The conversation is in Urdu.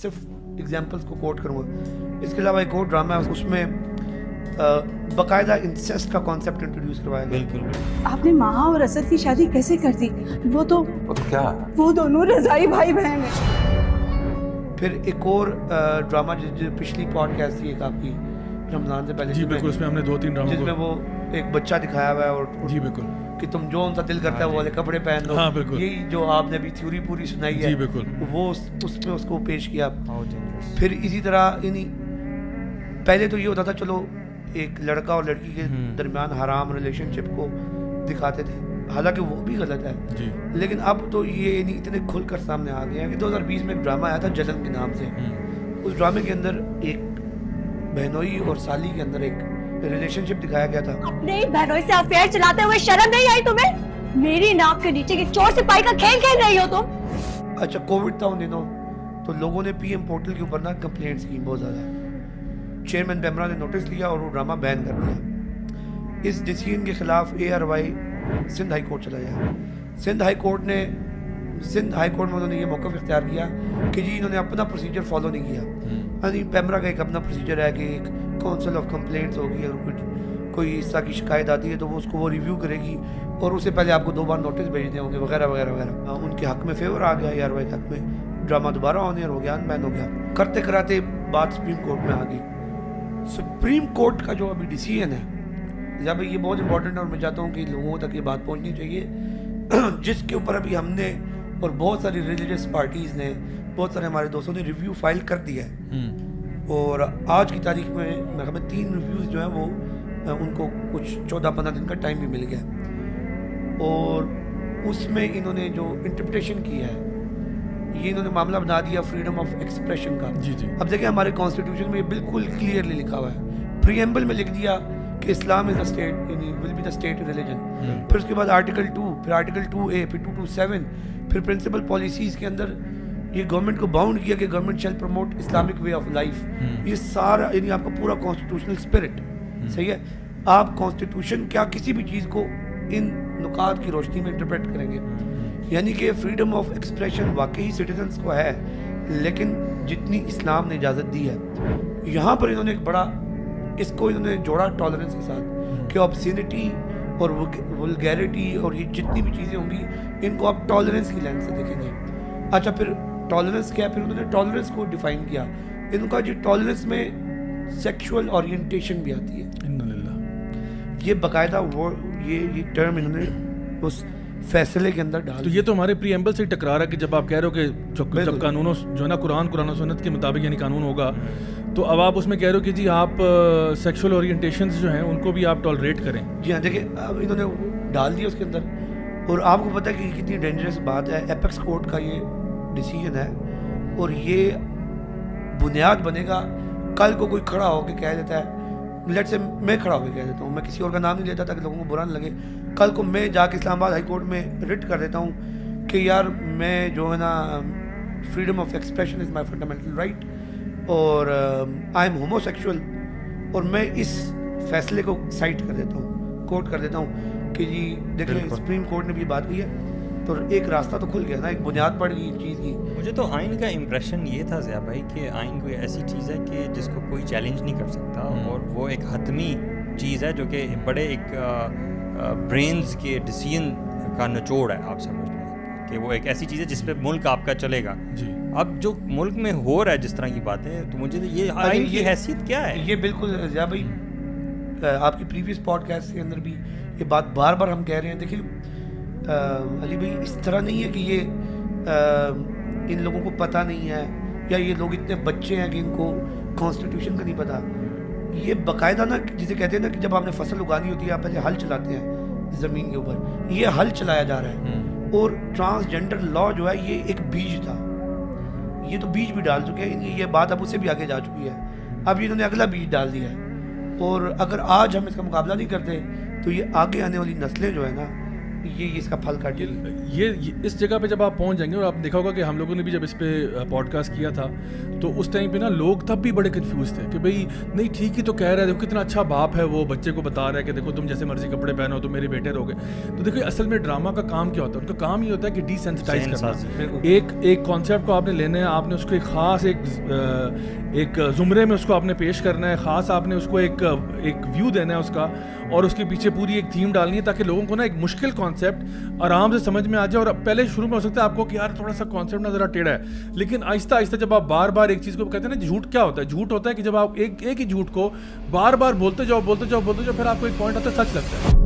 صرف ایگزامپلس کو کوٹ کروں گا. اس کے علاوہ ایک اور ڈرامہ ہے, اس میں باقاعدہ انسیسٹ کا کانسیپٹ انٹروڈیوس کروایا گیا. بالکل. آپ نے ماہا اور اسد کی شادی کیسے کر دی؟ وہ تو کیا وہ دونوں رضائی بھائی بہن ہیں. پھر ایک اور ڈرامہ جو پچھلی پوڈ کاسٹ تھی ایک آپ کی رمضان سے پہلے, جی بالکل, اس میں ہم نے 2-3 ڈراموں جس میں وہ ایک بچہ دکھایا ہوا ہے اور جی بالکل کہ تم جو ان کا دل کرتا ہے وہ والے کپڑے پہن لو. ہاں بالکل, یہی جو آپ نے ابھی تھیوری پوری سنائی ہے جی بالکل, وہ اس میں اس کو پیش کیا. پھر اسی طرح یعنی پہلے تو یہ ہوتا تھا چلو ایک لڑکا اور لڑکی کے درمیان حرام ریلیشن شپ کو دکھاتے تھے, حالانکہ وہ بھی غلط ہے جی, لیکن اب تو یہ یعنی اتنے کھل کر سامنے آ گیا ہے کہ 2020 میں ایک ڈرامہ آیا تھا جلن کے نام سے. اس ڈرامے کے اندر ایک بہنوئی اور سالی کے اندر ایک ریلیشن شپ دکھایا گیا تھا. اپنے ہی بہنوئی سے افیئر چلاتے ہوئے شرم نہیں آئی تمہیں؟ میری ناک کے نیچے کی چور سپاہی کا کھیل کھیل رہی ہو تم. اچھا کووڈ تھا ان دنوں تو لوگوں نے پی ایم پورٹل کے اوپر نا کمپلینٹس کی بہت زیادہ. چیئرمین پیمرا نے نوٹس لیا اور وہ ڈرامہ بین کر دیا. اس ڈیسیژن کے خلاف ARY سندھ ہائی کورٹ چلا گیا. سندھ ہائی کورٹ میں انہوں نے یہ موقف اختیار کیا کہ جی انہوں نے اپنا پروسیجر فالو نہیں کیا. یعنی پیمرا کا ایک اپنا پروسیجر ہے کہ ایک کونسل آف کمپلینٹس ہوگی, اور کوئی اس طرح کی شکایت آتی ہے تو وہ اس کو وہ ریویو کرے گی اور اس سے پہلے آپ کو 2 بار نوٹس بھیجنے ہوں گے وغیرہ وغیرہ وغیرہ. ان کے حق میں فیور آ گیا, ARY کے حق میں ڈرامہ دوبارہ آن ایئر ہو گیا, ان بین ہو گیا. کرتے کراتے بات سپریم کورٹ میں آ گئی. سپریم کورٹ کا جو ابھی ڈیسیژن ہے جب یہ بہت امپورٹنٹ ہے اور میں چاہتا ہوں کہ لوگوں تک یہ بات پہنچنی چاہیے, جس کے اوپر ابھی ہم نے اور بہت ساری ریلیجیس پارٹیز نے, بہت سارے ہمارے دوستوں نے ریویو فائل کر دیا ہے. اور آج کی تاریخ میں میرے خیال میں 3 ریویوز جو ہیں وہ ان کو کچھ 14-15 دن کا ٹائم بھی مل گیا. اور اس میں انہوں نے جو انٹرپریٹیشن کی ہے یہ انہوں نے معاملہ بنا دیا فریڈم آف ایکسپریشن کا. جی جی, اب دیکھیں ہمارے کانسٹیٹیوشن میں یہ بالکل کلیئرلی لکھا ہوا ہے. پریمبل میں لکھ دیا کہ اسلام از دا اسٹیٹ یعنی will be the state religion. پھر اس کے بعد آرٹیکل 2, پھر آرٹیکل 2A, پھر 227, پھر پرنسپل پالیسیز کے اندر یہ گورنمنٹ کو باؤنڈ کیا کہ government shell promote Islamic way of life. یہ سارا یعنی آپ کا پورا کانسٹیٹیوشنل اسپرٹ صحیح ہے. آپ کانسٹیٹیوشن کیا کسی بھی چیز کو ان نکات کی روشنی میں انٹرپریٹ کریں گے. یعنی کہ فریڈم آف ایکسپریشن واقعی سٹیزنس کو ہے, لیکن جتنی اسلام نے اجازت دی ہے. یہاں پر انہوں نے ایک بڑا اس کو انہوں نے جوڑا ٹالرنس کے ساتھ کہ آبسینٹی اور ولگیرٹی اور یہ جتنی بھی چیزیں ہوں گی ان کو آپ ٹالرنس کی لینس سے دیکھیں گے. اچھا پھر ٹالرنس کیا ہے؟ پھر انہوں نے ٹالرنس کو ڈیفائن کیا. ان کا جی ٹالرنس میں سیکشول اورینٹیشن بھی آتی ہے. یہ باقاعدہ وہ یہ ٹرم انہوں نے اس فیصلے کے اندر ڈال. تو یہ تو ہمارے پری ایمبل سے ٹکرا رہا ہے کہ جب آپ کہہ رہے ہو کہ جب قانونوں جو ہے نا قرآن و سنت کے مطابق یعنی قانون ہوگا تو اب آپ اس میں کہہ رہے ہو کہ جی آپ سیکشول اورینٹیشنز جو ہیں ان کو بھی آپ ٹالریٹ کریں. جی ہاں دیکھیں اب انہوں نے ڈال دیا اس کے اندر. اور آپ کو پتہ ہے کہ کتنی ڈینجرس بات ہے. ایپیکس کورٹ کا یہ ڈیسیژن ہے اور یہ بنیاد بنے گا. کل کو کوئی کھڑا ہو کے کہہ دیتا ہے, لیٹ سے میں کھڑا ہو کے کہہ دیتا ہوں, میں کسی اور کا نام نہیں لیتا تاکہ لوگوں کو برا نہ لگے. کل کو میں جا کے اسلام آباد ہائی کورٹ میں رٹ کر دیتا ہوں کہ یار میں جو ہے نا freedom of expression is my fundamental right اور آئی ایم ہومو سیکشول, اور میں اس فیصلے کو سائٹ کر دیتا ہوں, کوٹ کر دیتا ہوں کہ جی دیکھیں سپریم کورٹ نے بھی بات کی ہے, تو ایک راستہ تو کھل گیا نا, ایک بنیاد پڑ گئی چیز کی. مجھے تو آئین کا امپریشن یہ تھا ضیاء بھائی کہ آئین کوئی ایسی چیز ہے کہ جس کو کوئی چیلنج نہیں کر سکتا, اور وہ ایک حتمی چیز ہے جو کہ بڑے ایک برینز کے ڈیسیژن کا نچوڑ ہے. آپ سمجھ لیں کہ وہ ایک ایسی چیز ہے جس پہ ملک آپ کا چلے گا. اب جو ملک میں ہو رہا ہے جس طرح کی باتیں, تو مجھے یہ آئین کی حیثیت کیا ہے؟ یہ بالکل ضیاء بھائی آپ کی پریویس پوڈ کاسٹ کے اندر بھی یہ بات بار بار ہم کہہ رہے ہیں. دیکھیں علی بھائی اس طرح نہیں ہے کہ یہ ان لوگوں کو پتہ نہیں ہے یا یہ لوگ اتنے بچے ہیں کہ ان کو کانسٹیٹیوشن کا نہیں پتہ. یہ باقاعدہ نا جسے کہتے ہیں نا کہ جب آپ نے فصل اگانی ہوتی ہے آپ پہلے ہل چلاتے ہیں زمین کے اوپر, یہ ہل چلایا جا رہا ہے. اور ٹرانسجنڈر لا جو ہے یہ ایک بیج تھا, یہ تو بیج بھی ڈال چکے ہیں. یہ بات اب اس سے بھی آگے جا چکی ہے. اب انہوں نے اگلا بیج ڈال دیا ہے, اور اگر آج ہم اس کا مقابلہ نہیں کرتے تو یہ آگے آنے والی نسلیں جو ہے نا یہ اس کا پھل کاٹے گی. یہ اس جگہ پہ جب آپ پہنچ جائیں گے, اور آپ دیکھا ہوگا کہ ہم لوگوں نے بھی جب اس پہ پوڈ کاسٹ کیا تھا تو اس ٹائم پہ نا لوگ تب بھی بڑے کنفیوز تھے کہ بھائی نہیں ٹھیک ہی تو کہہ رہا ہے, دیکھو کتنا اچھا باپ ہے, وہ بچے کو بتا رہا ہے کہ دیکھو تم جیسے مرضی کپڑے پہنو تو میرے بیٹے رہو گے. تو دیکھو اصل میں ڈرامہ کا کام کیا ہوتا ہے, ان کا کام یہ ہوتا ہے کہ ڈی سینسٹائز کرنا. ایک کانسیپٹ کو آپ نے لینا ہے, آپ نے اس کو ایک خاص ایک زمرے میں اس کو آپ نے پیش کرنا ہے, خاص آپ نے اس کو ایک ویو دینا ہے اس کا, اور اس کے پیچھے پوری ایک تھیم ڈالنی ہے تاکہ لوگوں کو نا ایک مشکل کانسیپٹ آرام سے سمجھ میں آ جائے. اور پہلے شروع میں ہو سکتا ہے آپ کو کہ یار تھوڑا سا کانسیپٹ نا ذرا ٹیڑھا ہے, لیکن آہستہ آہستہ جب آپ بار بار ایک چیز کو کہتے ہیں نا, جھوٹ کیا ہوتا ہے, جھوٹ ہوتا ہے کہ جب آپ ایک ہی جھوٹ کو بار بار بولتے جاؤ پھر آپ کو ایک پوائنٹ آتا ہے سچ لگتا ہے.